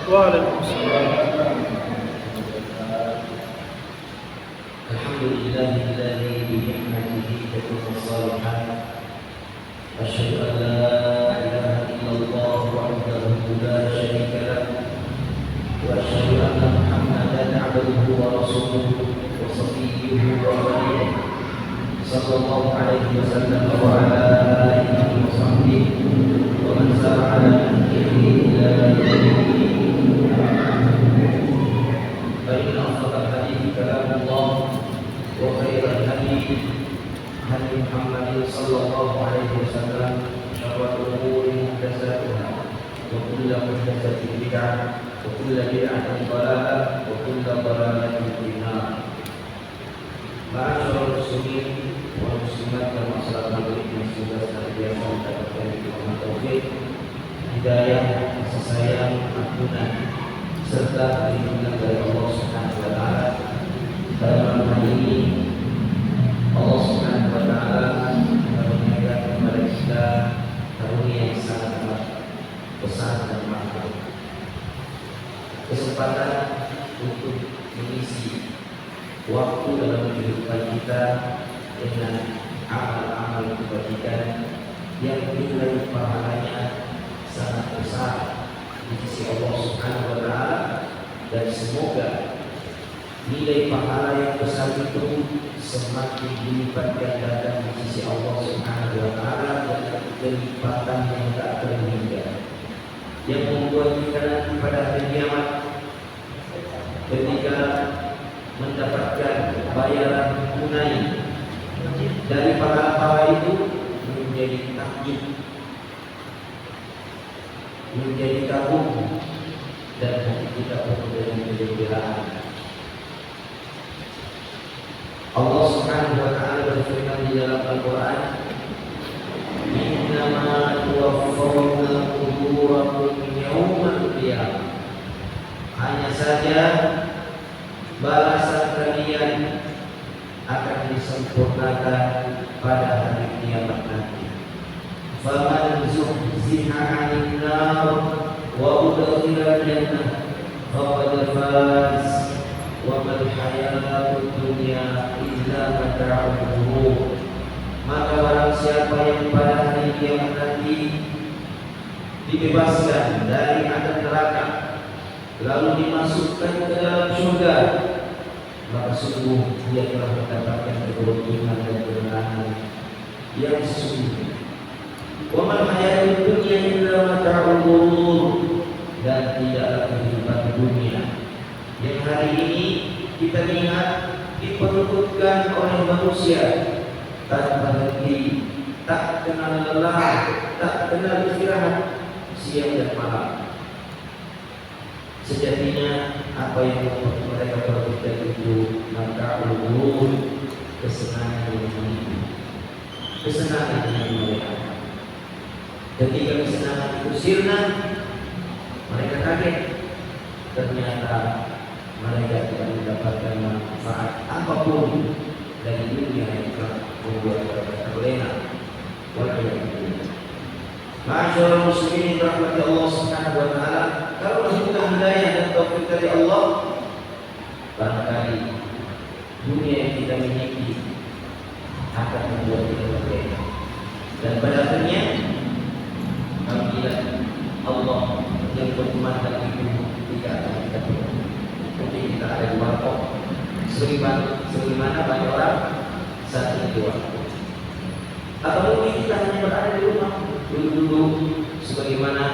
Waalaikumsalam. Alhamdulillahilladzi bi ni'matihi tatimmu shalihat. Asyhadu an la ilaha illallah wahdahu la syarika lahu wa asyhadu anna Muhammadan 'abduhu wa rasuluhu wa shafiyyuhu wa khalilih sallallahu alaihi wasallam wa ala alihi wa sahbihi wa man sara ala nahjihi ila yaumil فإن أصدق الحديث كلام الله وخير الهدي هدي محمد صلى الله عليه وسلم شر الأمور محدثاتها وكل محدثة بدعة وكل بدعة ضلالة وكل ضلالة في النار. Ma'asyiral muslimin wal muslimat dan masyarakat yang sudah senantiasa mendapatkan nikmat taufik, hidayah, kasih sayang, ampunan serta perlindungan dari Allah Subhanahu wa taala. Dalam hal ini Allah Subhanahu wa taala mengaruniakan kepada kita karunia yang sangat amat besar dan mahal, kesempatan untuk mengisi waktu dalam kehidupan kita dengan amal-amal kebajikan yang nilai pahalanya sangat besar di sisi Allah Subhanahu wa taala, dan semoga nilai pahala yang besar itu semakin dilipat gandakan di sisi Allah Subhanahu wa taala dengan kelipatan yang tak terhingga, yang membuat kita nanti pada hari kiamat ketika mendapatkan bayaran tunai dari pahala-pahala itu menjadi takjub, menjadi kagum, dan hati kita penuh dengan kegembiraan. Allah Subhanahu wa taala berfirman di dalam Al-Qur'an, "Innama tuwaffawna ujurakum yaumal qiyamah." Hanya saja balasan kalian akan disempurnakan pada hari kiamat nanti. Faman zuhziha 'anil nar wa udkhila jannah faqad faz wa mal hayatud dunya illa mata'ul ghurur. Maka barang siapa yang pada hari kiamat nanti dibebaskan dari adab neraka lalu dimasukkan ke dalam surga, maka sungguh dia telah mendapatkan keberuntungan dan kemenangan yang sesungguhnya. Wa mal hayatud dunya illa mata'ul ghurur, dan tidaklah kehidupan dunia yang hari ini kita lihat diperlututkan oleh manusia tanpa henti, tak kenal lelah, tak kenal istirahat siang dan malam. Sejatinya apa yang mereka perbuat itu mata'ul ghurur, kesenangan yang menipu, kesenangan yang mereka. Ketika kesenangan itu sirna, mereka kaget, ternyata mereka tidak mendapatkan manfaat apapun dari dunia yang telah membuat mereka terlena. Walhamdulillah. Ma'asyiral muslimin rahmati Allah Subhanahu wa taala, kalau bukan hidayah dan taufik dari Allah, barangkali dunia yang kita miliki akan membuat kita terlena. Dan pada akhirnya panggilan Allah yang berkumandang itu tidak akan kita penuhi. Mungkin kita ada di warkop, sebagaimana banyak orang saat ini di warkop, atau mungkin kita hanya berada di rumah duduk-duduk sebagaimana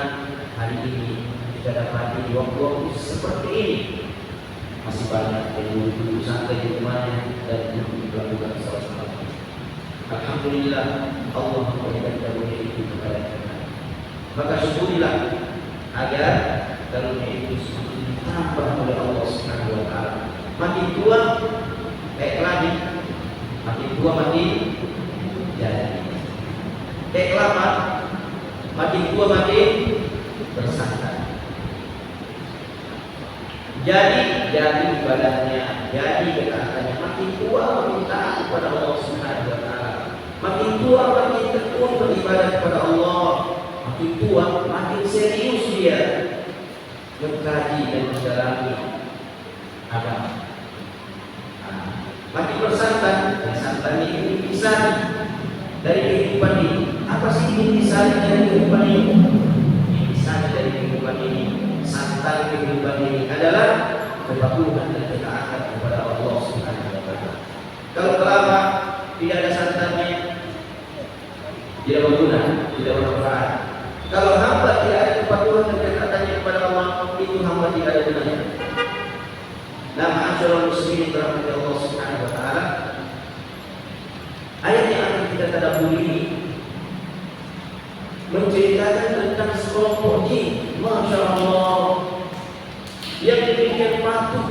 hari ini kita dapati di waktu-waktu seperti ini. Masih banyak yang duduk-duduk santai di rumahnya dan duduk melakukan salat. Alhamdulillah Allah memberikan karunia itu kepada kita. Maka syukurilah agar karunia itu semakin ditambah oleh Allah Subhanahu wa taala. Makin tua lagi, makin tua makin jadi. Lama makin tua makin bersantai. Jadi ibadahnya, jadi ketaatannya makin tua makin taat kepada Allah Subhanahu wa taala. Makin tua makin tekun beribadah kepada Allah. Makin tua makin serius dia mengkaji mendalami agama. Nah, mati bersantan, ya santan ini bisa dari kehidupan ini. Apa sih intisari dari kehidupan ini? Intisari dari kehidupan ini, santan kehidupan ini adalah kepatuhan dan ketaatan kepada Allah Subhanahu wa taala. Kalau kelapa tidak ada santannya, tidak berguna, tidak bermanfaat. Kalau hamba tidak ada kepatuhan dan ketaatannya kepada Allah, itu hamba tidak ada gunanya. Nah, ma'asyiral muslimin dirahmati Allah Subhanahu wa taala. Ayat yang akan kita tadabburi ini menceritakan tentang sekelompok jin, masya Allah, yang demikian patuh,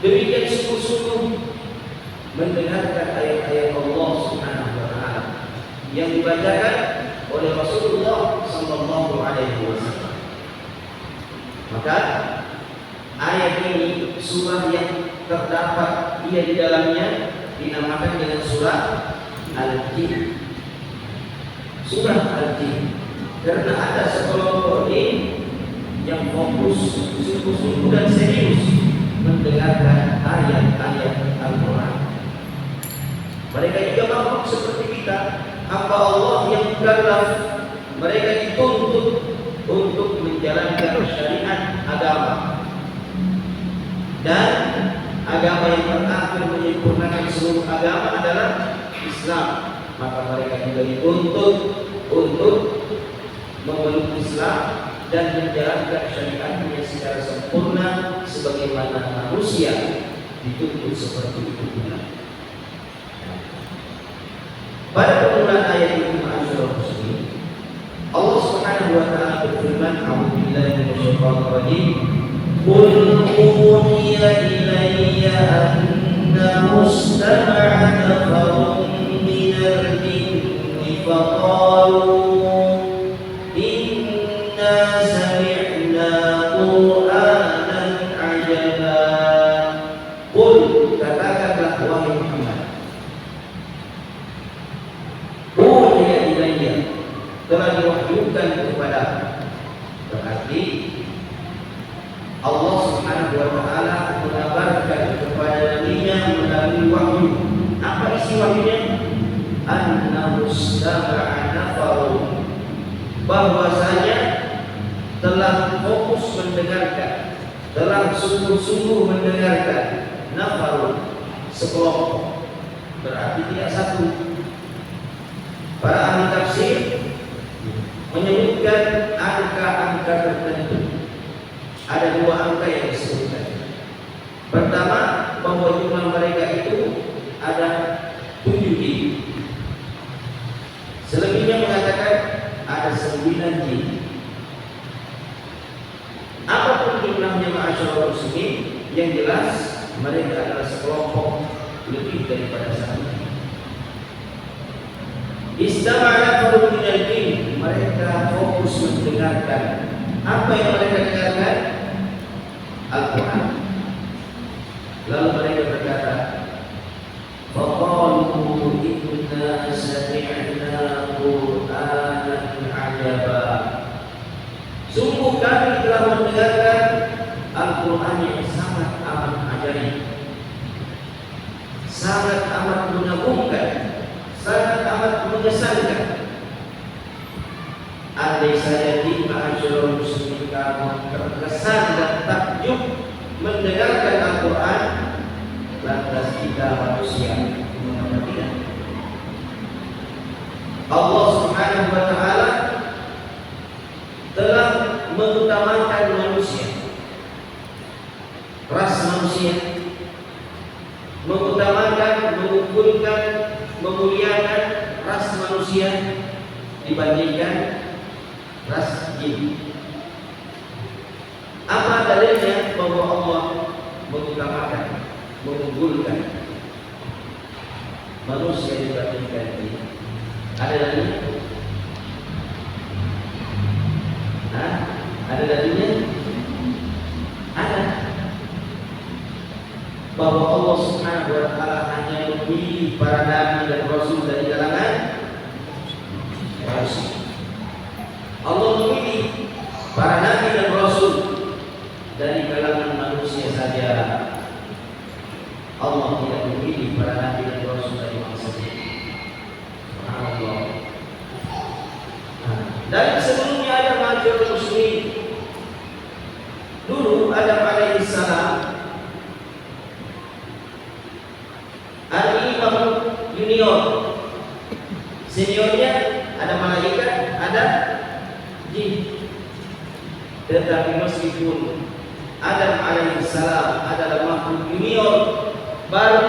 demikian sungguh-sungguh mendengarkan ayat-ayat Allah Subhanahu wa taala yang dibacakan oleh Rasulullah sallallahu alaihi wasallam. Maka ayat ini surah yang terdapat dia di dalamnya dinamakan dengan surah Al-Jin. Surah Al-Jin karena ada sekelompok jin yang fokus, sungguh-sungguh dan serius mendengarkan ayat-ayat Al-Quran. Mereka juga makhluk seperti kita, hamba Allah yang mukallaf. Mereka dituntut untuk menjalankan syariat agama, dan agama yang terakhir menyempurnakan seluruh agama adalah Islam. Maka mereka juga dituntut untuk memeluk Islam dan menjalankan syariatnya secara sempurna sebagaimana manusia dituntut seperti itu pula. Pada permulaan ayat ini, ma'asyiral muslimin, Allah Subhanahu wa taala berfirman, "A'udzubillahi minasyaitonir rajim. Qul uhiya ilayya annahu istama'a nafarun minal jinni faqalu inna sami'na Qur'anan 'ajaba." Qul, katakanlah wahai Muhammad, telah diwahyukan kepada. Berarti Allah Subhanahu wa taala mengabarkan kepada nabinya melalui wahyu. Apa isi wahyunya? Annahu istama'a nafarun, bahwasanya telah fokus mendengarkan, telah sungguh-sungguh mendengarkan, nafarun, sekelompok, berarti tidak satu. Para ahli tafsir menyebutkan angka-angka tertentu. Ada dua angka yang disebutkan. Pertama, bahwa jumlah mereka itu ada 7 jin. Selebihnya mengatakan ada 9 jin. Apapun jumlahnya, ma'asyiral muslimin, yang jelas mereka adalah sekelompok lebih daripada satu. Istama'na farun minal jin, mereka fokus mendengarkan. Apa yang mereka dengarkan? Al-Quran. Lalu mereka berkata, faqalu inna sami'na Qur'anan 'ajaba. Sungguh kami telah mendengarkan Al-Quran yang sangat amat ajaib, sangat amat mengagumkan, sangat amat mengesankan. Andai saja di ma'asyiral muslimin kamu terkesan dan takjub mendengarkan Al-Quran, lantas kita manusia mengapa tidak? Allah Subhanahu wa taala telah mengutamakan manusia, ras manusia, mengutamakan, mengunggulkan, memuliakan ras manusia dibandingkan ras jin. Apa dalilnya bahwa Allah mengutamakan, mengunggulkan manusia dibandingkan jin? Ada dalilnya? Ada dalilnya? Ada. Bahwa Allah Subhanahu wa taala hanya memilih para nabi dan rasul dari kalangan manusia. Allah memilih para nabi dan rasul kalangan manusia saja Allah tidak memilih para nabi dan rasul dari bangsa ini. Subhanallah. Dan sebelumnya ada masyarakat muslimin. Dulu Adam alaihissalam ada imam junior, seniornya ada malaikat, ada jin. Tetapi meskipun Adam alaihissalam adalah makhluk junior baru,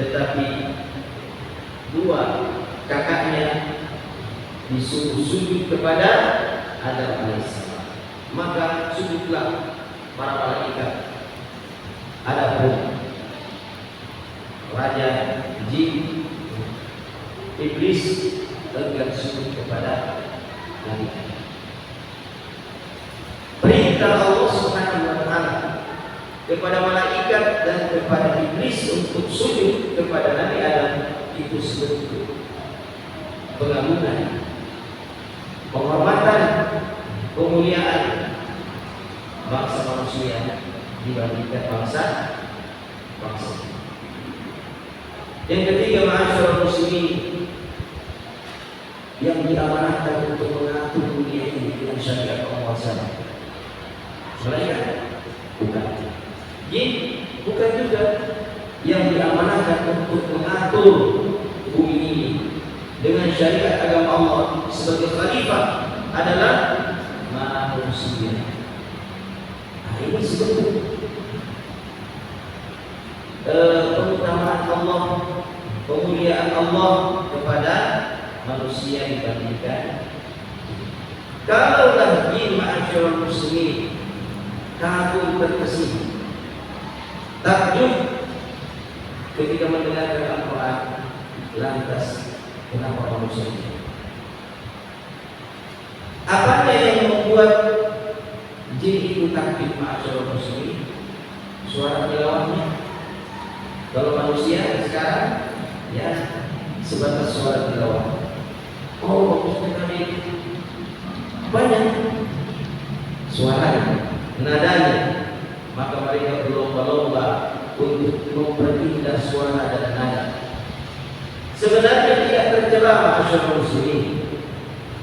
tetapi dua kakaknya disuruh sujud kepada Adam alaihissalam. Maka sujudlah para malaikat. Adapun raja jin iblis enggan sujud kepada Nabi. Perintah Allah Subhanahu wa taala kepada malaikat dan kepada iblis untuk sujud kepada Nabi Adam itu sebentuk pengagungan, penghormatan, kemuliaan bangsa manusia dibandingkan bangsa. Yang ketiga, ma'asyiral muslimin, yang diamanahkan untuk mengatur dunia ini dengan syariat Allah SWT. Malaikat bukan, jin bukan juga. Yang diamanahkan untuk mengatur bumi ini dengan syariat agama Allah sebagai khalifah adalah manusia. Nah, ini sebenarnya pengutamaan Allah, kemuliaan Allah kepada manusia dibandingkan. Kalaulah jin ma'asyiral muslimin kagum terkesima, takjub ketika mendengarkan Al-Quran, lantas kenapa manusia ini? Apanya yang membuat jin itu takjub ma'asyiral muslimin? Suara tilawahnya. Kalau manusia sekarang ya sebatas suara tilawah. Oh, bagus sekali. Banyak suaranya, nadanya, maka mereka berlomba-lomba untuk memperindah suara dan nada. Sebenarnya tidak tercela ma'asyiral muslimin.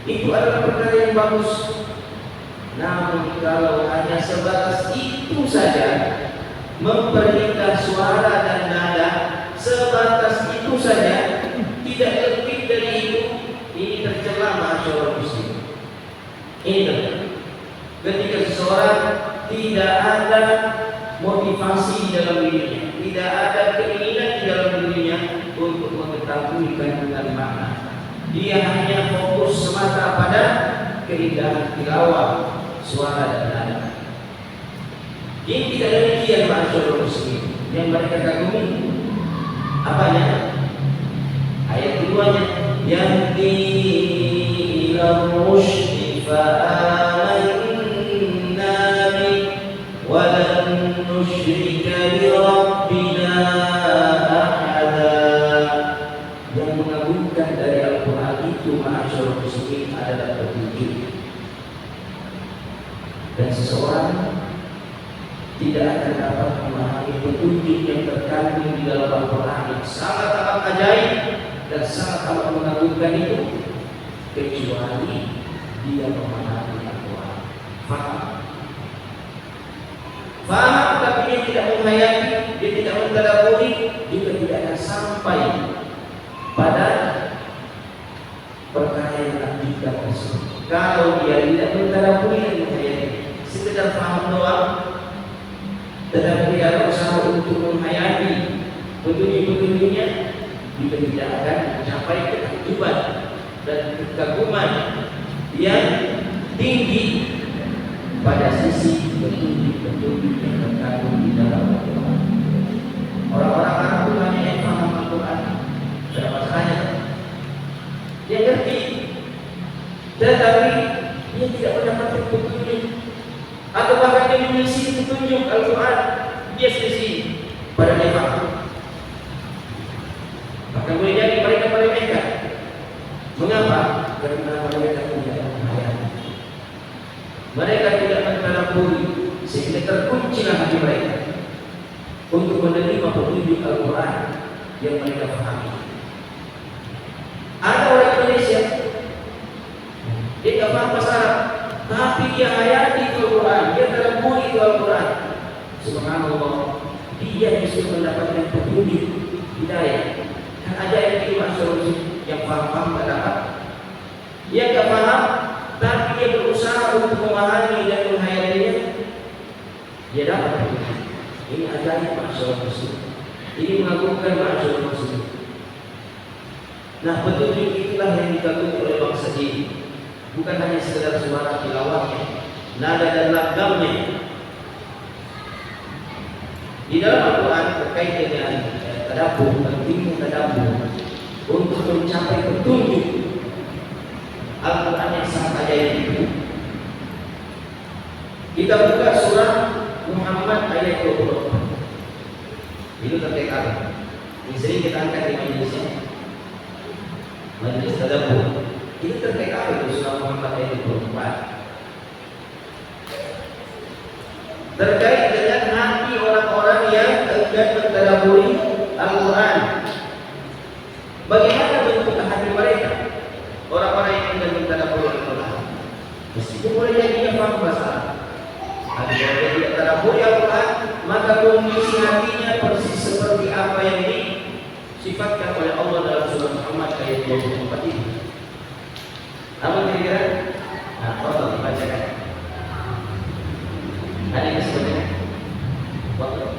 Itu adalah perkara yang bagus. Namun kalau hanya sebatas itu saja, memperindah suara dan nada, sebatas itu saja, tidak lebih dari itu, ini tercela ma'asyiral muslimin. Ini benar. Ketika seseorang tidak ada motivasi di dalam dirinya, tidak ada keinginan di dalam dirinya untuk mengetahui kandungan makna, dia hanya fokus semata pada keindahan tilawah, suara dan nada. Ini tidak demikian ma'asyiral muslimin. Yang mereka kagumi apanya? Ayat keduanya, yahdi ila rusydi fa'amanna bi wa lan nusyrika bi rabbina ahada. Yang mengagumkan dari Al-Quran itu ma'asyiral muslimin adalah petunjuk. Dan seseorang tidak akan dapat memahami petunjuk yang terkandung di dalam Al-Quran yang sangat amat ajaib dan sangat amat mengagumkan itu kecuali dia memahami Al-Quran. Faham tapi dia tidak menghayati, dia tidak mentadabburi, juga tidak akan sampai pada perkara yang hakika tersebut. Kalau dia tidak mentadabburi dan menghayati, sekedar faham doang, tetapi dia berusaha untuk menghayati petunjuk-petunjuknya, juga tidak akan mencapai ketakjuban dan kekaguman yang tinggi pada sisi petunjuk-petunjuk yang terkandung di dalam Al-Quran. Orang-orang Arab itu hanya yang paham Al-Quran, tidak masalahnya. Dia ngerti, tetapi dia tidak mendapatkan petunjuk, atau bahkan dia mengisi petunjuk Al-Quran, dia selisih pada dia paham. Maka boleh jadi mereka meremehkan. Mengapa? Karena mereka tidak menghayati, mereka tidak mentadabburi sehingga terkuncilah hati mereka untuk menerima petunjuk Al-Quran yang mereka pahami. Ada orang Indonesia, dia tidak paham bahasa Arab, tapi dia hayati Al-Quran, dia tadabburi Al-Quran. Subhanallah, dia bisa mendapatkan petunjuk hidayah. Dan ada yang masyarakat yang paham dapat, dia tidak paham, tapi dia berusaha untuk memahami dan menghayatinya, dia dapat petunjuk. Ini ajaib masyarakat Muslim. Ini mengagumkan masyarakat Muslim. Nah, petunjuk itulah yang dikagumi oleh bangsa ini. Bukan hanya sekedar suara tilawahnya, nada dan lagamnya. Di dalam Al-Quran terkait dengan tadabbur, pentingnya tadabbur untuk mencapai petunjuk Al-Quran yang sangat ajaib itu. Kita buka surah Muhammad ayat 20. Itu terkait apa? Ini sering kita angkat di majelis tadabbur. Ini terkait apa itu surah Muhammad ayat 24? Terkait dengan hati orang-orang yang enggan mentadabburi Al-Quran. Bagaimana bentuk hati mereka? Orang-orang yang enggan mentadabburi Al-Quran. Meskipun boleh jadi dia paham bahasa Arab, tapi kalau dia tidak tadabburi Al-Quran, maka kondisi hatinya persis seperti apa yang disifatkan oleh Allah dalam surah Muhammad ayat 24 ini. Apa kira-kira? Nah, tolong dibacakan. Ada yang sebutnya? Waktu.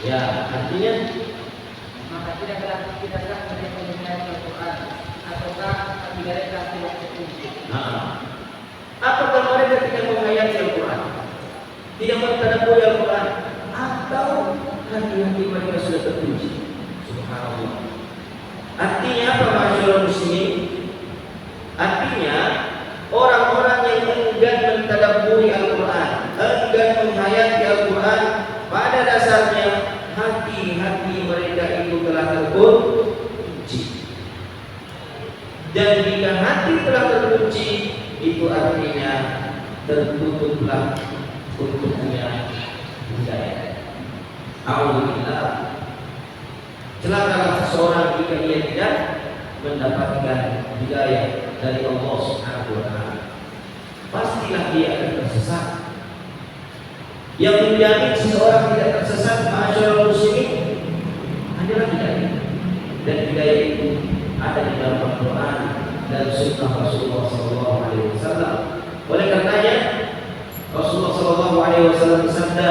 Ya, artinya maka tidaklah mereka mendengar Al-Quran ataukah mereka tidak terkunci. Apakah mereka tidak menghayati Al-Quran, tidak mentadabburi Al-Quran, atau hati-hati mereka sudah terkunci? Subhanallah. Artinya apa masyarakat muslimin? Artinya orang-orang yang enggan mentadabburi Al-Quran, enggan menghayati Al-Quran, pada dasarnya hati-hati mereka itu telah terkunci. Dan jika hati telah terkunci, itu artinya tertutuplah untuknya hidayah. Alhamdulillah. Celakalah seseorang jika dia tidak mendapatkan hidayah dari Allah Subhanahu wa taala. Pastilah dia akan tersesat. Yang menjamin seseorang tidak tersesat masyarakat muslimin adalah hidayah. Dan hidayah itu ada di dalam Al-Quran dan sunnah Rasulullah SAW. Oleh karenanya Rasulullah SAW bersabda,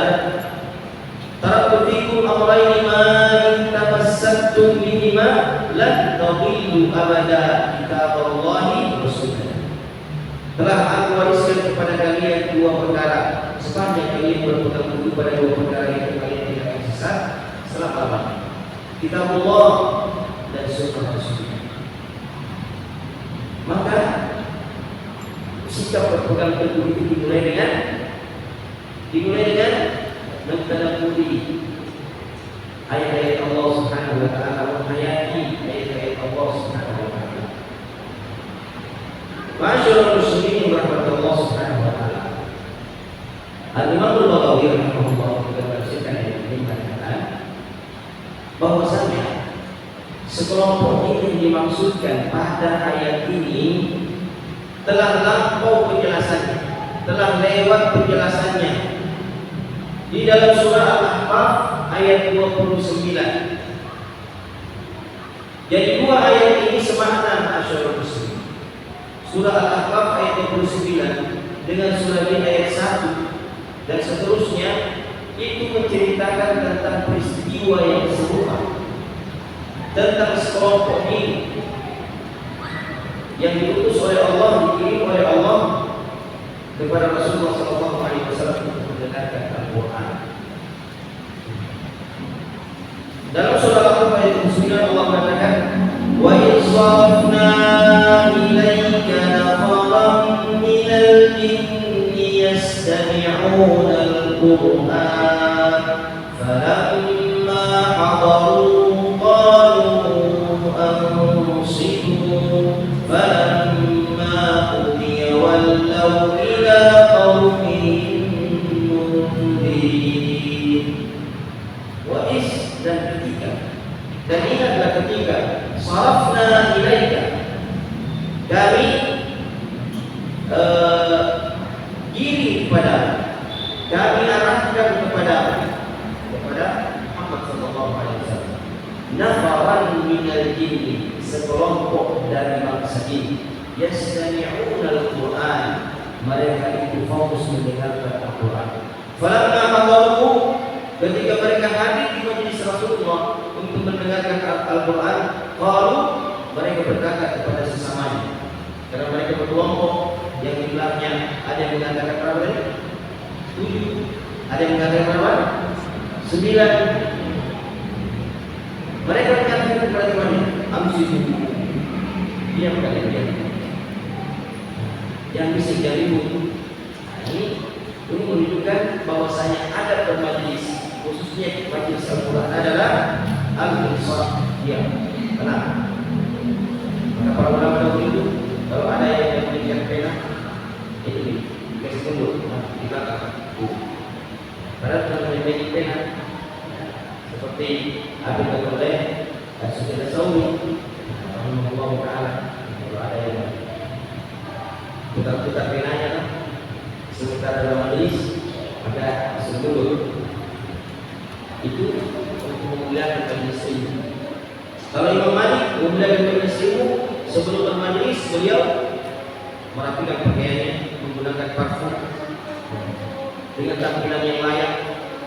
"Taraktu fikum amrayni ma in tamassaktum bihima lan tadillu abada, kitaballahi wa sunnah." Telah aku wariskan kepada kalian dua perkara, sepanjang kalian berpegang teguh pada dua perkara itu, kalian tidak akan sesat selama-lamanya. Kitabullah dan sunnah Rasulullah. Maka sikap berpegang teguh itu dimulai dengan mentadabburi ayat-ayat Allah Subhanahu wa taala, menghayati ayat-ayat Allah Subhanahu wa taala. Masyaallah muslimin rahmatullah Subhanahu wa taala. Al-Imam Al-Baghawi rahimahullah berkata ini mengatakan bahwasanya sekelompok ini yang dimaksudkan pada ayat ini telah lampau penjelasannya, telah lewat penjelasannya di dalam surah Al-Ahqaf ayat 29. Jadi dua ayat ini semakna masyaallah muslim. Surah Al-Ahqaf ayat 29 dengan surah ini ayat 1 dan seterusnya itu menceritakan tentang peristiwa yang serupa, tentang sekelompok ini yang diutus oleh Allah, dikirim oleh Allah kepada Rasulullah SAW untuk mendengarkan Al-Quran. Dalam surah Al-Ahqaf ayat 29 Allah mengatakan, "Wa insafna ilaika nafaran minal jinni yastami'una al-Qur'an falamma hadaru wa is dan ketika. Dan ingatlah ketika sarafna ilaika, kami giring kepada, kami arahkan kepada Muhammad sallallahu alaihi wasallam nafaran minal jinni, sekelompok dari bangsa jin, yastami'una al-Qur'an, mereka itu fokus mendengarkan Al-Quran. Falamma hadaruhu, ketika mereka hadir di majelis Rasulullah untuk mendengarkan Al-Quran, qalu, mereka berkata kepada sesamanya, karena mereka berkelompok yang jumlahnya ada yang mengatakan berapa? 7, ada yang mengatakan berapa? 9. Mereka berkata kepada temannya, amsiku, diam kalian. Yang bisa jadi ini menunjukkan bahwasanya ada bermajlis, khususnya majlis Al-Quran adalah al-insaf, diam, tenang. Maka para ulama dahulu itu kalau ada yang memiliki pena itu dikasih mundur di belakang. Padahal kalau memiliki pena seperti Abi Bakar dan Sufyan Tsauri, Allah Taala, kalau ada yang putar-putar penanya kan, sementara dalam majelis maka disuruh itu untuk memuliakan majelis ilmu. Kalau Imam Malik memuliakan majelis ilmu, sebelum bermajelis beliau merapikan pakaiannya, menggunakan parfum dengan tampilan yang layak,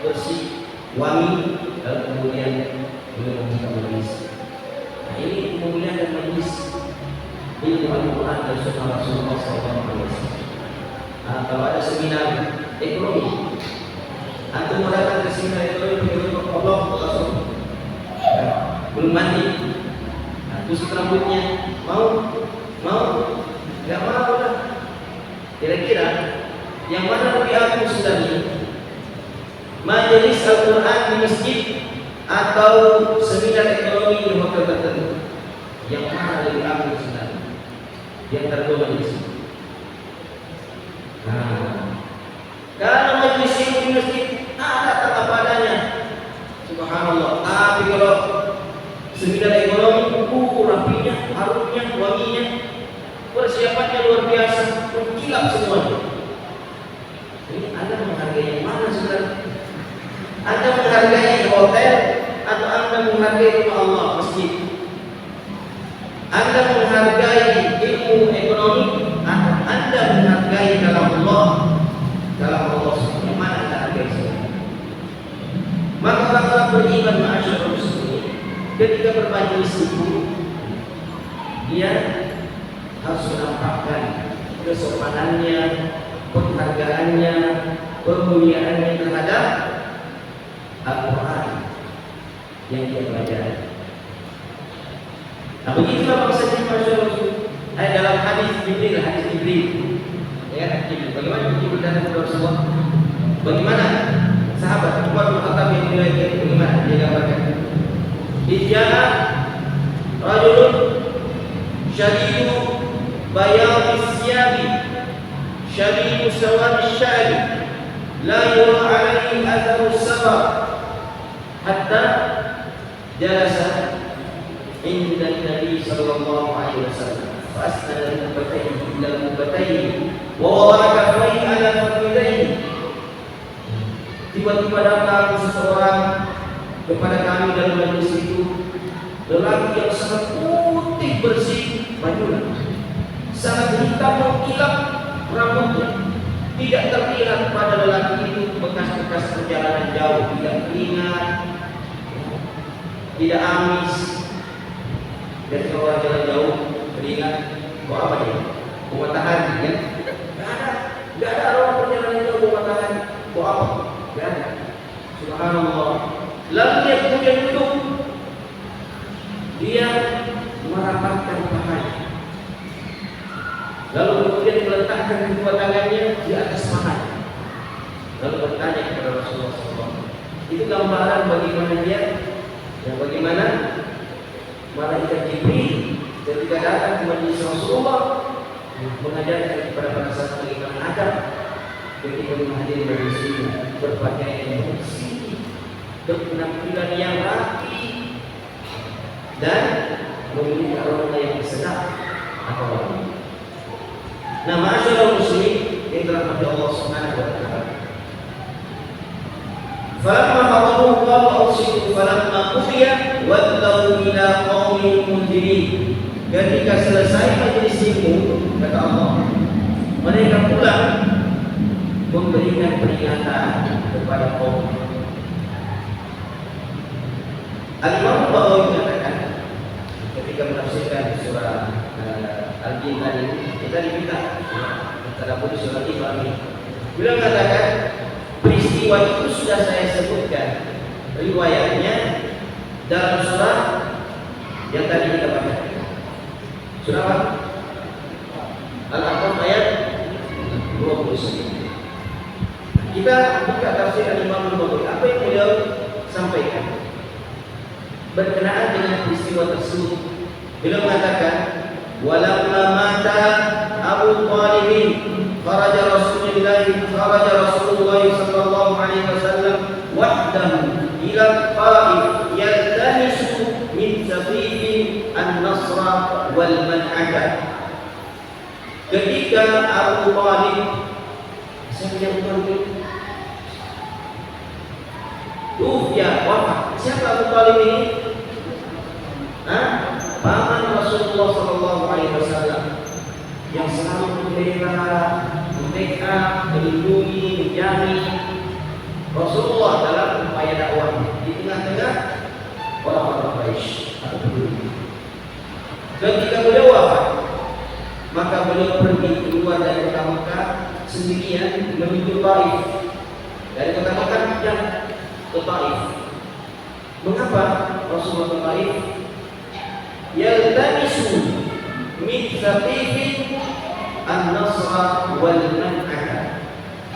bersih, wangi, lalu kemudian beliau membuka majelis. Nah, ini memuliakan majelis ilmu Al-Quran dan Sunnah Rasulullah SAW. Nah, kalau ada seminar ekonomi, antum mau datang ke seminar ekonomi, Allah Rasul, belum mandi, tusuk rambutnya, mau, nggak mau lah. Kira-kira yang mana lebih agung sebenarnya? Majelis Al-Quran di masjid atau seminar ekonomi di hotel tertentu? Yang mana lebih agung sebenarnya? Yang tertua majelis. Nah, kalau majelis ilmu di masjid ada apa adanya, subhanallah. Tapi kalau seminar ekonomi, rapinya, harumnya, wanginya, persiapannya luar biasa, mengkilap semuanya. Ini Anda menghargai yang mana sebenarnya? Anda menghargai hotel atau Anda menghargai rumah Allah, masjid? Anda menghargai ilmu ekonomi atau Anda menghargai dalam Allah subhanahu wa ta'ala? Anda hargai semua. Maka orang-orang beriman ma'asyarul muslimin, ketika bermajelis itu dia harus menampakkan kesopanannya, penghargaannya, pemuliaannya terhadap Al-Quran yang dia pelajari. Nah, begitulah maksudnya masyarakat dalam hadis Jibril, ya, bagaimana Jibril datang kepada Rasulullah? Bagaimana sahabat Umar bin Khattab yang diriwayatkan, bagaimana dia gambarkan? Ijaa rajulun syadidu bayadis siyabi syadidu sawadis sya'ri la yura alaihi atharu safar hatta jalasa inda Nabi sallallahu alaihi wasallam fa asnada al-mubatayni ila al-mubatayni wa wada'a kaffayhi ala fakhidayhi. Tiba-tiba datang seseorang kepada kami dalam majelis itu, lelaki yang sangat putih bersih bajunya, sangat hitam mengkilap rambutnya, tidak terlihat pada lelaki itu bekas-bekas perjalanan jauh, tidak keringat, tidak amis. Dan kalau orang jalan jauh keringat, buat apa dia? Buat matahari, ya? Tidak ada orang perjalanan jauh buat matahari, buat apa? Tidak ada. Subhanallah. Lalu dia kemudian duduk, dia merapatkan pahanya, lalu kemudian meletakkan kedua tangannya di atas pahanya, lalu bertanya kepada Rasulullah SAW. Itu gambaran bagaimana dia dan bagaimana malaikat Jibril ketika datang ke majelis Rasulullah mengajarkan kepada para sahabat bagaimana adab ketika menghadiri majelis ini, berpakaian yang bersih, berpenampilan yang rapi dan memiliki aroma yang sedap atau wangi. Nah, ma'asyiral muslimin yang dirahmati Allah Subhanahu wa taala. Falamma hadaruhu qalu awsitu falamma qudiya wallaw ila qaumil mundirin. Ketika selesai majelis itu, kata Allah, mereka pulang memberikan peringatan kepada kaum. Al-Imam Baghawi mengatakan ketika menafsirkan surah Al-Jin tadi, kita diminta tadabbur surah Al-Jin. Beliau mengatakan peristiwa itu sudah saya sebutkan riwayatnya dalam surah yang tadi kita baca. Surah apa? Al-A'raf ayat 29. Kita buka tafsir Al-Imam Baghawi. Apa yang beliau sampaikan berkenaan dengan peristiwa tersebut? Beliau mengatakan, walamma mata Abu Thalib kharaja Rasulullah sallallahu alaihi wasallam wahdahu ila Taif yaltamisu min safifin an-nasra wal man'ata. Ketika Abu Thalib, siapa Abu Thalib? Wafat. Siapa Abu Thalib ini? Paman Rasulullah sallallahu alaihi wasallam yang selalu membela, membackup, melindungi, menjamin Rasulullah dalam upaya dakwah di tengah-tengah orang-orang Quraisy atau penduduk. Ketika beliau wafat, maka beliau pergi keluar dari kota Mekah sendirian menuju Taif. Dari kota Mekah ke Taif. Mengapa Rasulullah ke Taif? Yaltamisu min safifin an-nasra wal man'ata.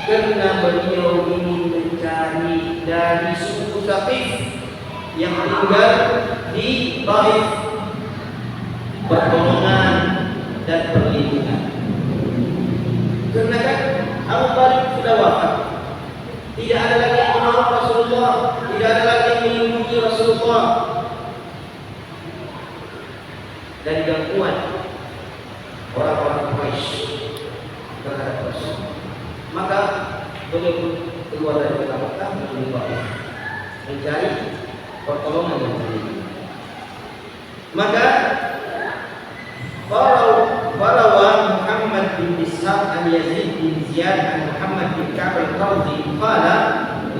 Karena beliau ingin mencari dari suku Saqif yang tinggal di Taif pertolongan dan perlindungan. Karena kan Abu Thalib sudah wafat, tidak ada lagi yang menolong Rasulullah, tidak ada lagi yang melindungi Rasulullah dan gangguan orang-orang Quraisy terhadap Rasul. Maka beliau pun keluar dari kota Mekah menuju Taif mencari pertolongan dan perlindungan. Maka Farawa Muhammad bin Ishaq an Yazid bin Ziyad an Muhammad bin Ka'b al-Qadhi qala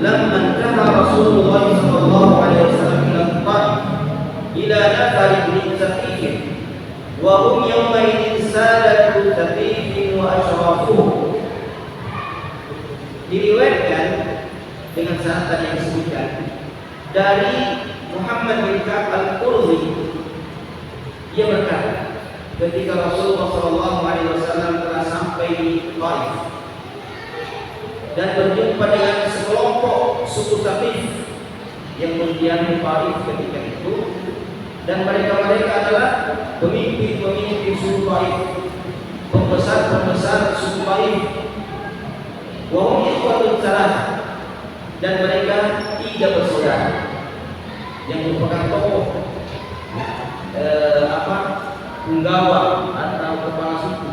lamma intaha Rasulullah sallallahu alaihi wasallam ila Taif ila nafar min Saqif wa hum yawma idin sadatu Saqif wa ashrafuhu. Diriwayatkan dengan sanad yang disebutkan dari Muhammad bin Ka'b al-Qadhi, dia berkata ketika Rasulullah SAW telah sampai di Taif dan berjumpa dengan sekelompok suku Saqif yang mendiami Taif ketika itu, dan mereka adalah pemimpin suku Taif, pembesar suku Taif. Wa hum ikhwatun salah, dan mereka 3 bersaudara yang merupakan tokoh penggawa atau kepala suku.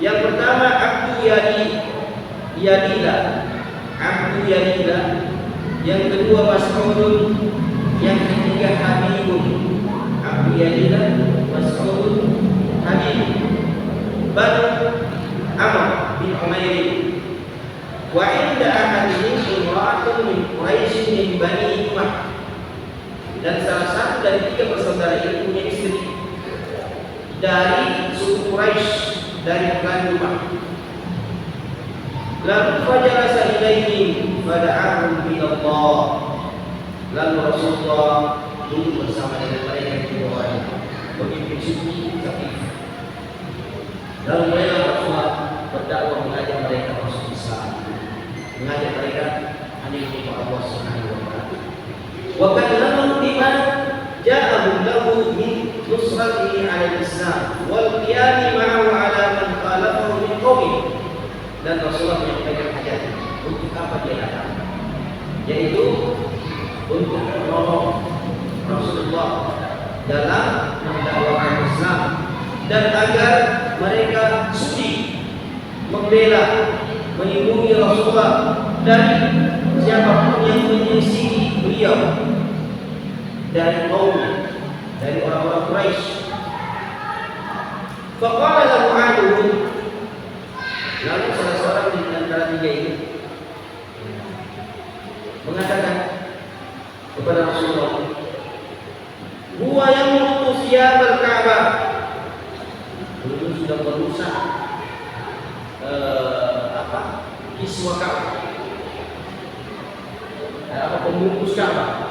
Yang pertama Abdu Yadila, yang kedua Mas'udun, yang ketiga Habibun. Abdu Yadila, Mas'udun, Habib. Banu Amr bin Umair. Wa inda ahadihim imra'atun min Quraisy min Bani Umayyah. Dan salah satu dari 3 bersaudara ini punya istri dari suku Quraisy, dari Bani Umayyah. Lalu fajalasa ilaihim fada'ahum ila Allah. Lalu Rasulullah duduk bersama dengan mereka di bawah pemimpin suku Saqif. Lalu mereka Rasulullah berdakwah, mengajak mereka masuk Islam, mengajak mereka hanya kepada Allah Subhanahu wa taala. Wa kallamahu bima ja'ahum lahu min nusratihi 'ala al-Islam wal qiyam ma'ahu 'ala man khalafahu min qawmi. Dan Rasulullah menyampaikan hajat untuk apa dia datang. yaitu untuk menolong Rasulullah dalam mendakwakan Islam dan agar mereka sudi membela, melindungi Rasulullah dari siapapun yang menyelisihi beliau dari kaum, dari orang-orang Quraisy. Faqala lahu aduhum, lalu salah seorang di antara tiga ini mengatakan kepada Rasulullah, huwa yamutu siyabal Ka'bah, itu sudah merusak kiswa Ka'bah, pembungkus Ka'bah.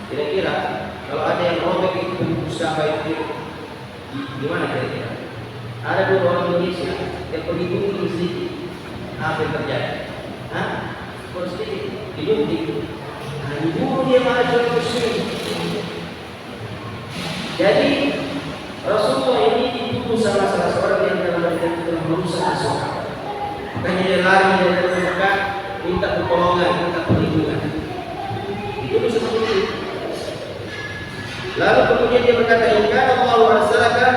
Kira-kira kalau ada yang robek itu pembungkus Ka'bah itu di mana kira-kira? Ada dua orang Indonesia yang pergi gunung sedikit, apa yang terjadi? Kalau sedikit digunting, dibunuh dia malah muslim. Jadi Rasulullah ini dituduh sama salah seorang yang dalam mereka telah merusak Ka'bah. Makanya dia lari dari Mekah, minta pertolongan, minta perlindungan. Itu seperti itu. Lalu kemudian dia berkata, "Inna Allahu arsalaka,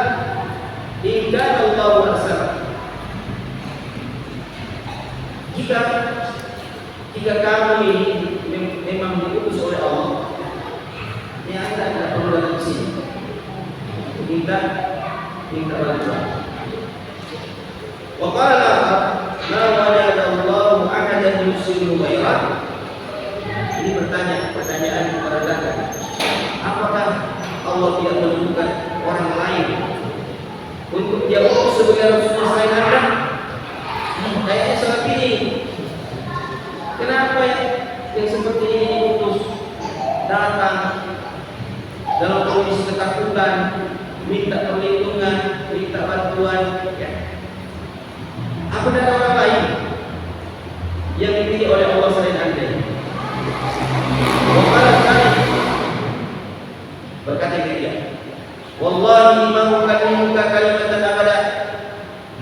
inna Allahu arsalaka." Jika kamu ini memang diutus oleh Allah, ya Anda tidak perlu datang ke sini. Minta bantuan. Wa qala ma wajada Allahu ahadan yusiru ghairan. Ini pertanyaan kepada Anda. Apakah Allah tidak menemukan orang lain untuk dia utus sebagai Rasul selain Anda? Kayaknya saat ini. Kenapa yang seperti ini utus datang dalam kondisi ketakutan, minta perlindungan, minta bantuan, ya. Apa ada orang lain yang dipilih oleh Allah selain Anda? Berkata dia, wallahi ma ukallimuka kalimatan abada.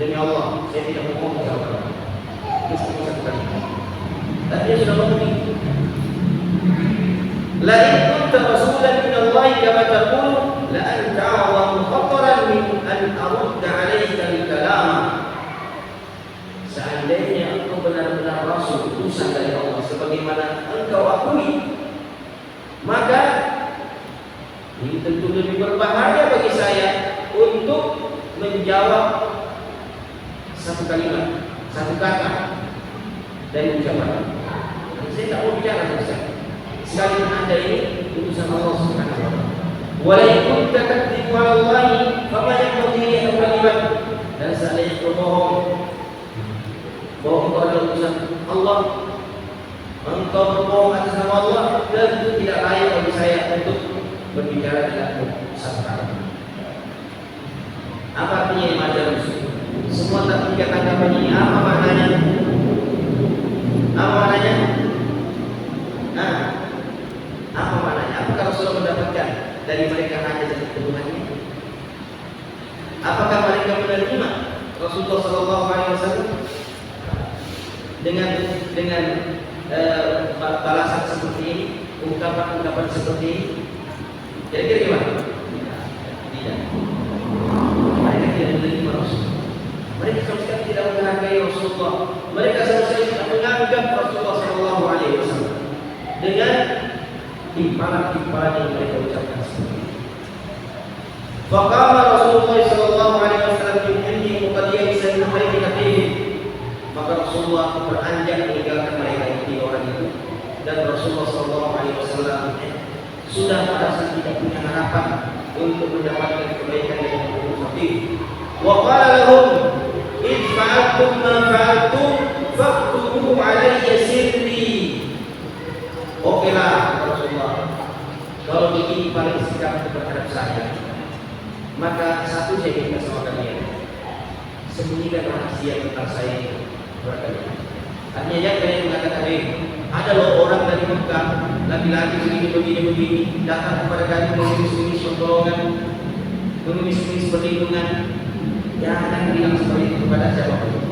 Demi Allah, saya tidak mau ngomong sama kamu. Meskipun satu kalimat. Dan dia sudah mengumumkan. La in kunta rasulan min Allah kama taqul la anta a'zamu khataran min an arudda 'alaika al-kalama. Seandainya engkau benar-benar rasul utusan dari Allah sebagaimana engkau akui, maka ini tentu lebih berbahaya bagi saya untuk menjawab satu kalimat, satu kata dari ucapan. Saya tak mau bicara dengan saya. Sekali Anda ini utusan Allah Subhanahu wa taala. Wa la kunta takdzibu 'ala Allah fama yanbaghi an tukadzib. Dan seandainya kau bohong bahwa engkau adalah utusan Allah, engkau berbohong atas nama Allah, tentu tidak layak bagi saya untuk berbicara dengan satu kata. Apa artinya yang macam itu? Semua tak tiga tanggapan ini apa maknanya? Apa maknanya? Apa maknanya? Apakah Rasulullah mendapatkan dari mereka hanya dari tuduhannya? Apakah mereka menerima Rasulullah SAW dengan balasan seperti ini, ungkapan-ungkapan seperti ini? Kira-kira gimana? Tidak. Mereka tidak menerima Rasulullah. Mereka sama sekali tidak menghargai Rasulullah. Mereka sama sekali tidak menganggap Rasulullah SAW dengan timpalan-timpalan yang mereka ucapkan seperti ini. Faqama Rasulullah SAW bin indi muqaddiyah sayyidatin katih. Maka Rasulullah beranjak meninggalkan mereka yang orang itu, dan Rasulullah SAW sudah merasa tidak punya harapan untuk mendapatkan kebaikan dari Allah Subhanahu. Wa qala lahum id fa'altum ma fa'altum faktubu 'alayya sirri. Okelah Rasulullah, kalau begini paling sikap terhadap saya, maka satu saya minta sama kalian, sembunyikan rahasia tentang saya itu kepada kalian. Artinya ya kalian mengatakan, ada loh orang dari Mekah, laki-laki begini datang kepada kalian mengemis-ngemis pertolongan, mengemis-ngemis perlindungan. Jangan bilang seperti itu kepada siapapun.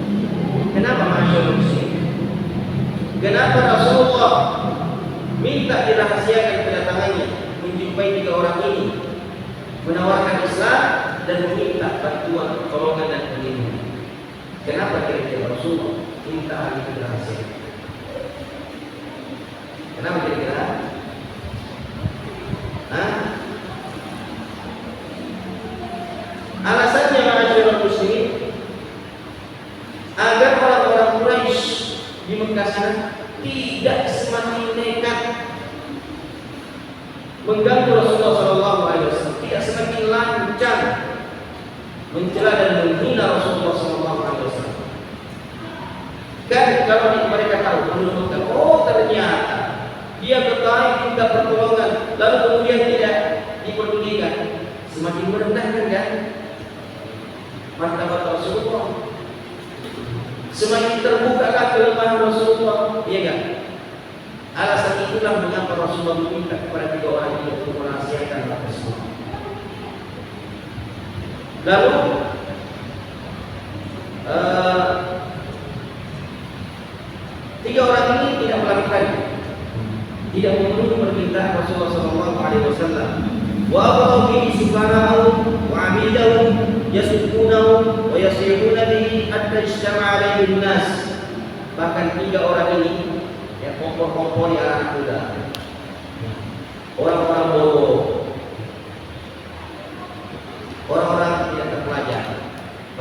Kenapa masyaallah muslim? Kenapa Rasulullah minta dirahasiakan kedatangannya, menjumpai 3 orang ini, menawarkan Islam dan meminta bantuan, pertolongan dan perlindungan. Kenapa kira-kira Rasulullah minta hal itu dirahasiakan? Kenapa kira-kira? Alasannya ma'asyiral muslimin, agar orang-orang Quraisy di Mekah sana tidak semakin nekat mengganggu Rasulullah SAW, tidak semakin lancang mencela dan menghina Rasulullah SAW. Kan kalau mereka tahu, menemukan, oh ternyata dia bertahan minta pertolongan, lalu kemudian tidak diperdulikan, semakin merendahkan kan martabat Rasulullah, semakin terbukalah kelemahan Rasulullah, iya kan? Alasan itulah mengapa Rasulullah meminta kepada 3 orang itu untuk merahasiakan hal tersebut. Lalu tiga orang ini tidak melakukan, tidak memenuhi permintaan Rasulullah SAW. Wa amara bihi sufarahu wa 'abidahu yasubbunahu wa yasihuna bihi hatta ijtama'a alaihi an-nas. Bahkan 3 orang ini yang kompor-kompor di anak muda, orang-orang bodoh, orang-orang yang tidak terpelajar,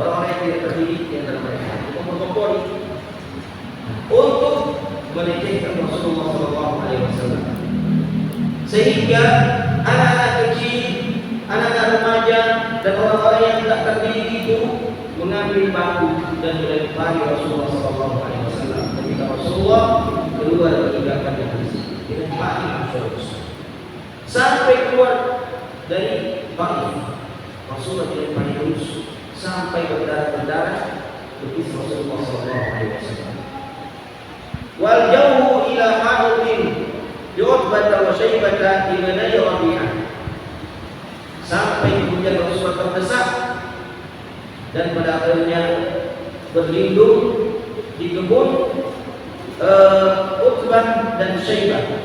orang-orang yang tidak terdidik di antara mereka, kompor-kompor untuk melecehkan Rasulullah SAW, sehingga anak-anak kecil, anak-anak remaja dan orang-orang yang tidak terdidik itu mengambil batu dan melempari Rasulullah SAW. Ketika Rasulullah keluar meninggalkan Mesir, dilempari sampai keluar dari Taif. Rasulullah dilempari terus sampai berdarah-darah betis Rasulullah SAW. Wal jauhu ila ha'udin Utbah wa Syaibah di Manai Rabi'ah, sampai kemudian Rasulullah terdesak dan pada akhirnya berlindung di kebun Utbah dan Syaibah,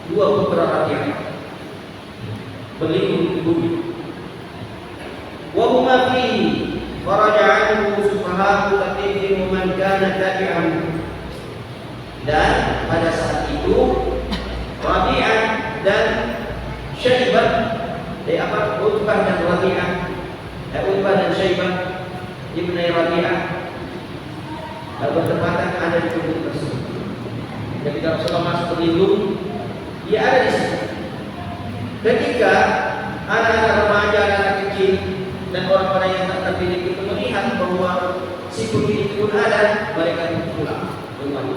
2 putra Rabi'ah, berlindung di kebun. Wa huma fihi faraja anhu sufaha'u taqifin man kana tabi'an. Dan pada saat itu Rabi'ah dan Syaibah, Utbah dan Rabi'ah, Utbah dan Syaibah ibn Rabi'ah bertepatan ada di kebun tersebut. Ketika Rasulullah masuk berlindung, dia ada di situ. Ketika anak-anak remaja, anak kecil dan orang-orang yang tak terdidik itu melihat bahwa si pemilik pun ada, mereka pulang kembali,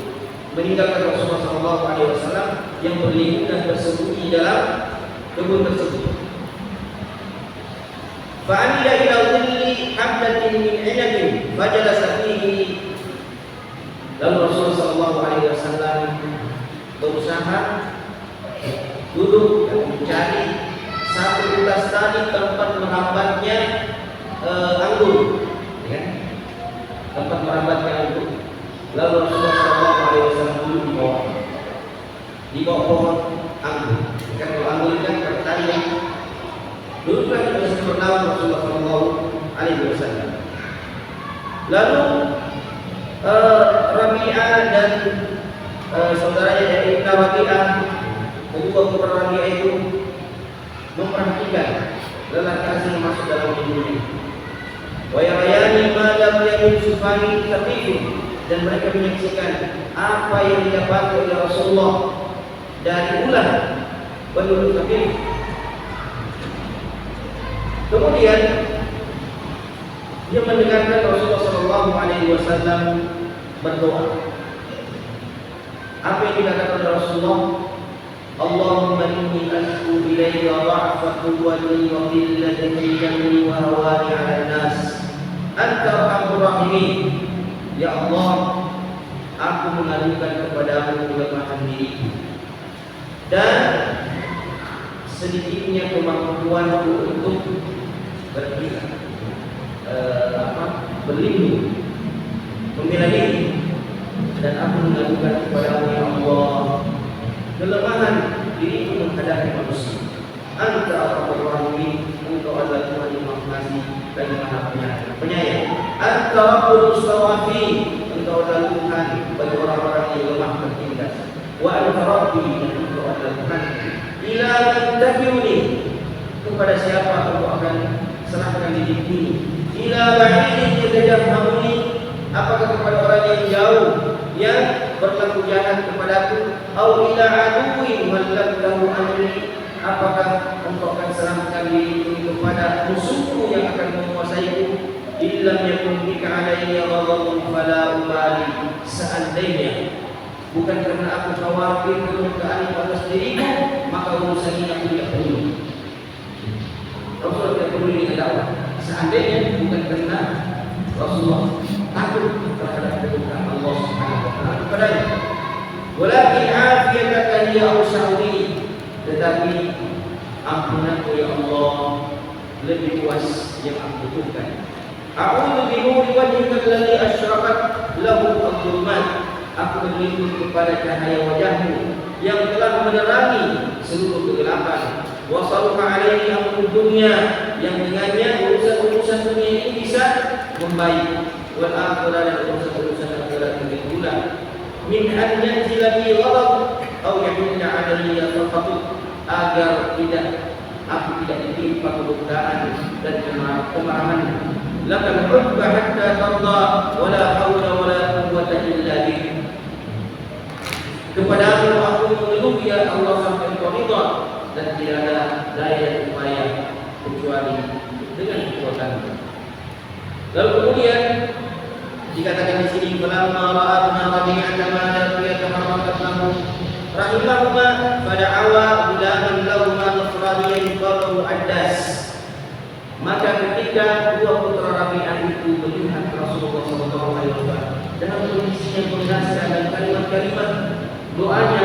meninggalkan Rasulullah SAW yang berlindung dan bersembunyi dalam kebun tersebut. Fa'amila ila dhilli habdatin min 'inabin fajalasa fihi. Lalu Rasulullah SAW berusaha duduk dan mencari satu utas tadi tempat merambatnya anggur, ya? Tempat merambatnya anggur. Lalu Rasulullah SAW duduk di bawah pohon anggur. Kan kalau anggur itu kan tadi ya, duduklah di atas pernaun Rasulullah SAW. Lalu Rabi'ah dan saudaranya dari Rabi'ah, kedua putra Rabi'ah itu memperhatikan lelaki asing masuk dalam tubuhnya. Wa yarayani ma lam yakun sufani taqifun, dan mereka menyaksikan apa yang didapati oleh Rasulullah dari ulah penduduk Taqif. Kemudian dia mendengarkan Rasulullah SAW berdoa. Apa yang dikatakan oleh Rasulullah? Allahumma inni ashku ilayka dha'fa quwwati wa qillata hilmi wa hawani 'ala an-nas anta arhamur rahimin. Ya Allah, aku mengadukan kepadamu kelemahan diriku dan sedikitnya kemampuanku untuk berlindung, membela diri, dan aku mengadukan kepadamu ya Allah kelemahan diriku menghadapi manusia. Anta Ar-Rahmanur Rahim, engkau adalah Tuhan yang Maha Pengasih dan Maha Penyayang. Anta Rabbul Mustawafin, engkau adalah Tuhan bagi orang-orang yang lemah tertindas. Wa anta Rabbi, dan engkau adalah Tuhan. Ila man tabi'uni, kepada siapa engkau akan serahkan diri ini? Ila ba'idin yatajafhamuni, apakah kepada orang yang jauh yang berlaku jahat kepadaku? Au ila aduwin wallatahu amri, apakah engkau akan serahkan diri kepada musuhku yang akan menguasaiku? Illam yakun bika alayya ghadabun fala ubali, seandainya bukan karena aku khawatir kemurkaan atas diriku, maka urusan ini aku tidak peduli. Rasulullah tidak peduli dengan dakwah. Seandainya bukan karena Rasulullah takut terhadap kemurkaan Allah Subhanahu wa taala kepadanya. Walakin afiyataka hiya awsa'uni, tetapi ampunanmu ya Allah lebih luas yang aku butuhkan. A'udzu bi nuri wajhika alladhi asyraqat lahu adh-dhulumat, aku berlindung kepada cahaya wajahmu yang telah menerangi seluruh kegelapan. Wasaluka alaihi amrud dunya, yang dengannya urusan-urusan dunia ini bisa membaik. Wal akhirah, dan urusan-urusan akhirat ini pula. Min an yanzila bi ghadab aw yahilla alayya faqat, agar aku tidak ditimpa kemurkaan dan kemarahan. Lakal hubba hatta tarda wa la hawla wa la quwwata illa bik, kepadamu aku mengeluh ya Allah sampai kau ridha, dan tidak ada daya dan upaya kecuali dengan kekuatanmu. Lalu kemudian dikatakan di sini, falamma ra'atna rabi'an ma jariyatan marrat lahu rahimahuma fada'awa gulaman lahuma nasraniyan qalu Addas. Maka ketika dua putra Rabi'ah itu melihat Rasulullah SAW dalam kondisi yang mengenaskan dan kalimat-kalimat doanya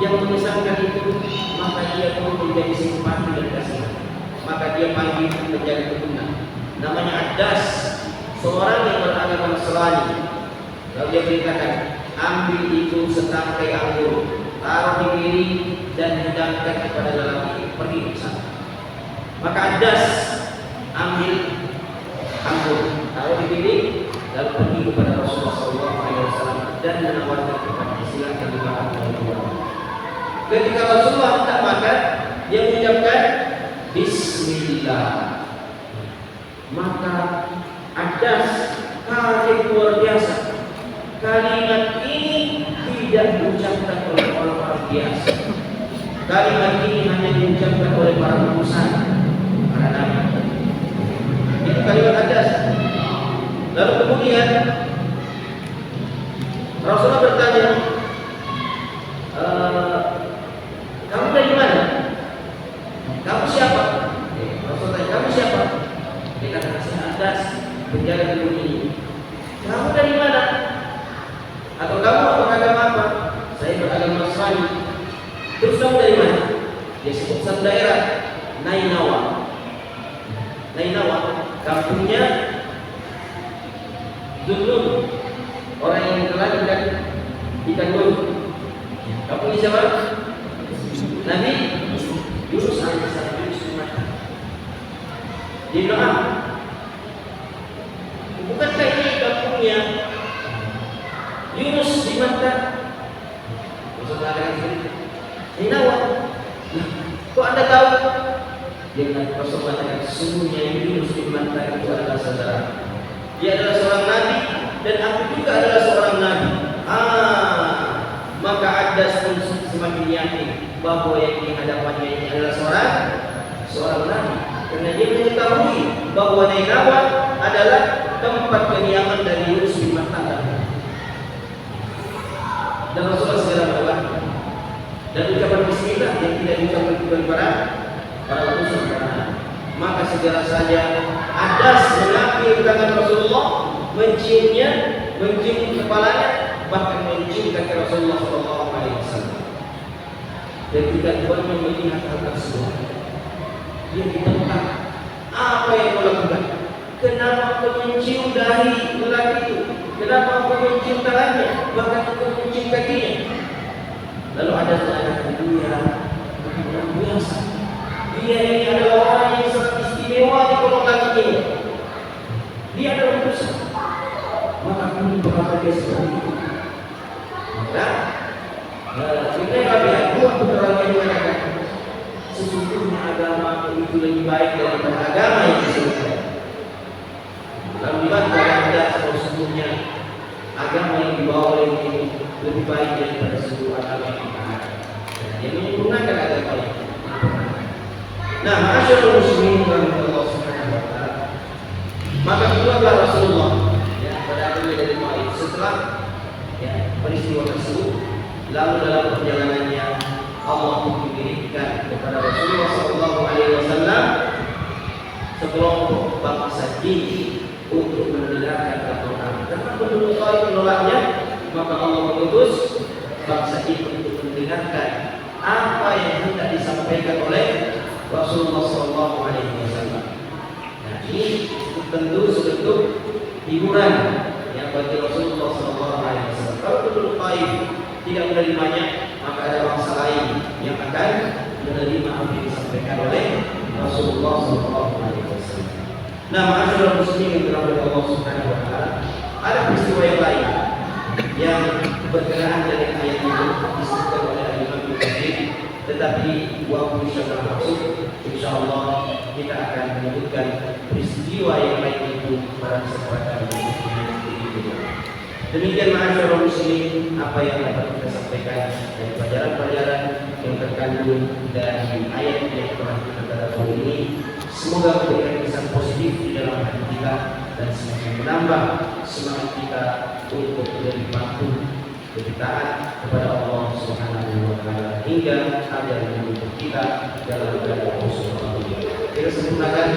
yang mengesankan itu, maka dia pun menjadi simpati dan kasihan. Maka dia panggil menjadi keturunan. Namanya Addas, seorang yang beragama Nasrani. Lalu dia beritakan, ambil itu setangkai anggur, taruh di piring dan hidangkan kepada lelaki, pergi ke sana. Maka Addas ambil anggur, taruh di piring, lalu pergi kepada Rasulullah SAW dan menawarkan kepada silakan dimakan oleh Allah. Ketika Rasulullah hendak makan, dia mengucapkan Bismillah. Maka Addas kaget luar biasa. Kalimat ini tidak diucapkan oleh orang biasa. Kalimat ini hanya diucapkan oleh para utusan, para nabi. Itu kalimat Addas. Lalu kemudian Rasulullah bertanya, kamu dari mana? Kamu siapa? Rasulullah tanya, kamu siapa? Dia kata, saya Addas, penjaga gedung ini. Kamu dari mana? Atau kamu beragama apa? Saya beragama Nasrani. Terus kamu dari mana? Dia sebut satu daerah, Nainawa. Nainawa, kampungnya Zulun, orang yang telah ikan dulu. Kampungnya siapa? Nabi Yunus alaihissalam. Dia bilang, bukankah ini kampungnya Yunus di Makkah? Rasulullah katakan, Nainawa. Kok anda tahu? Dia bilang, Rasulullah katakan, sesungguhnya Yunus di Makkah itu adalah saudara. Dia adalah seorang nabi dan aku juga adalah seorang nabi. Maka Addas pun semakin yakin bahwa yang di hadapannya ini adalah seorang nabi, karena dia mengetahui bahwa Nainawa adalah tempat kediaman dari Yunus bin Matta. Dan Rasulullah segera berdoa dan ucapan Bismillah yang tidak diucapkan kepada para utusan para nabi. Maka segera saja Addas mengambil tangan Rasulullah, menciumnya, mencium kepalanya, bahkan mencium kaki Rasulullah SAW. Ketika tuannya melihat hal tersebut, dia ditentang, apa yang kau lakukan? Kenapa kau mencium dahi lelaki itu? Kenapa kau mencium tangannya? Bahkan kau mencium kakinya? Lalu ada anak dia yang biasa. Dia ini adalah orang yang sangat istimewa di golongan ini. Dia adalah dosa. Maka kami berkata dia seperti itu. Maka kita kami buat penerang yang mengatakan sesungguhnya agama itu lebih baik daripada agama yang disebutkan. Lalu dibantah Anda kalau sesungguhnya agama yang dibawa oleh ini lebih baik daripada seluruh agama yang ada. Yang menyempurnakan agama ini. Nah, masyaallah muslimin dan Allah Subhanahu wa taala. Maka keluarlah Rasulullah pada akhirnya dari Taif setelah peristiwa tersebut. Lalu dalam perjalanannya Allah mengirimkan kepada Rasulullah SAW sekelompok bangsa jin untuk mendengarkan Al-Quran. Karena penduduk Taif menolaknya, maka Allah mengutus bangsa jin untuk mendengarkan apa yang hendak disampaikan oleh Rasulullah SAW. Nah, ini tentu sebentuk hiburan yang bagi Rasulullah SAW. Kalau penduduk Taif tidak menerimanya, maka ada bangsa lain yang akan menerima apa yang disampaikan oleh Rasulullah SAW. Nah, masyaallah muslimin yang dirahmati Allah Subhanahu wa taala, ada peristiwa yang lain yang berkenaan dengan ayat ini disebutkan oleh Imam Ibnu Katsir, tetapi waktu sudah masuk, insyaallah kita akan menyebutkan peristiwa yang lain itu pada kesempatan berikutnya. Demikian masyaallah muslimin apa yang dapat kita sampaikan dari pelajaran-pelajaran yang terkandung dari ayat yang telah kita tadabbur ini. Semoga memberikan kesan positif di dalam hati kita dan semakin menambah semangat kita untuk lebih patuh, lebih taat kepada Allah Subhanahu wa taala hingga ada yang menuntut kita dalam keadaan khusyuk. Kita sempurnakan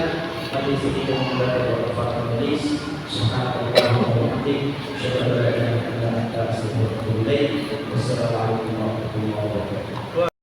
majelis ini dengan membaca doa Fatihah majelis. Subhanallah wa bihamdihi, asyhadu an la ilaha illa anta, astaghfiruka wa atubu ilaik. Wassalamualaikum warahmatullahi wabarakatuh.